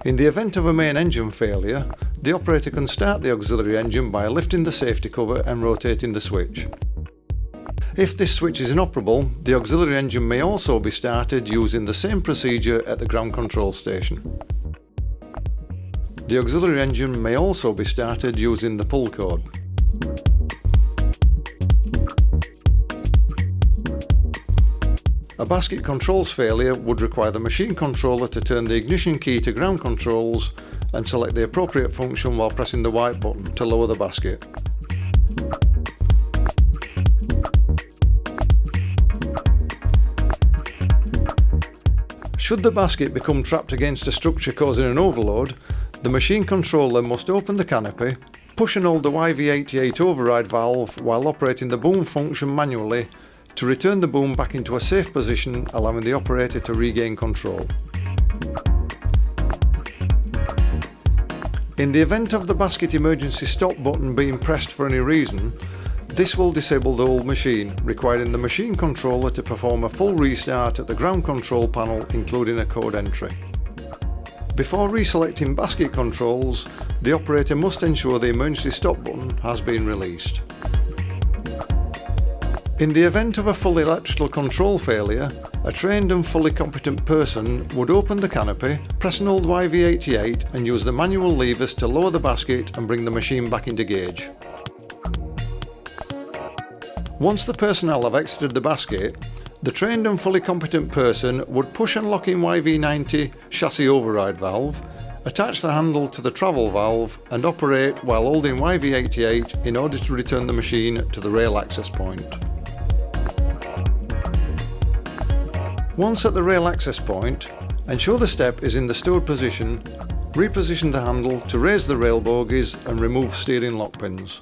In the event of a main engine failure, the operator can start the auxiliary engine by lifting the safety cover and rotating the switch. If this switch is inoperable, the auxiliary engine may also be started using the same procedure at the ground control station. The auxiliary engine may also be started using the pull code. A basket controls failure would require the machine controller to turn the ignition key to ground controls and select the appropriate function while pressing the white button to lower the basket. Should the basket become trapped against a structure causing an overload, the machine controller must open the canopy, push and hold the YV88 override valve while operating the boom function manually to return the boom back into a safe position, allowing the operator to regain control. In the event of the basket emergency stop button being pressed for any reason, this will disable the whole machine, requiring the machine controller to perform a full restart at the ground control panel, including a code entry. Before reselecting basket controls, the operator must ensure the emergency stop button has been released. In the event of a full electrical control failure, a trained and fully competent person would open the canopy, press and hold YV88 and use the manual levers to lower the basket and bring the machine back into gauge. Once the personnel have exited the basket, the trained and fully competent person would push and lock in YV90 chassis override valve, attach the handle to the travel valve and operate while holding YV88 in order to return the machine to the rail access point. Once at the rail access point, ensure the step is in the stored position, reposition the handle to raise the rail bogies and remove steering lock pins.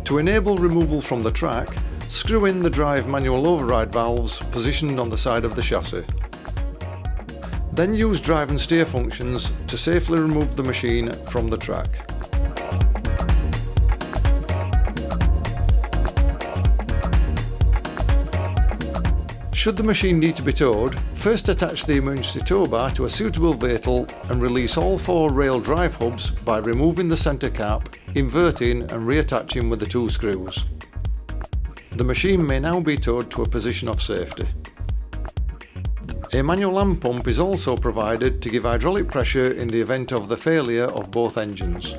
To enable removal from the track, screw in the drive manual override valves positioned on the side of the chassis. Then use drive and steer functions to safely remove the machine from the track. Should the machine need to be towed, first attach the emergency tow bar to a suitable vehicle and release all 4 rail drive hubs by removing the centre cap, inverting and reattaching with the 2 screws. The machine may now be towed to a position of safety. A manual hand pump is also provided to give hydraulic pressure in the event of the failure of both engines.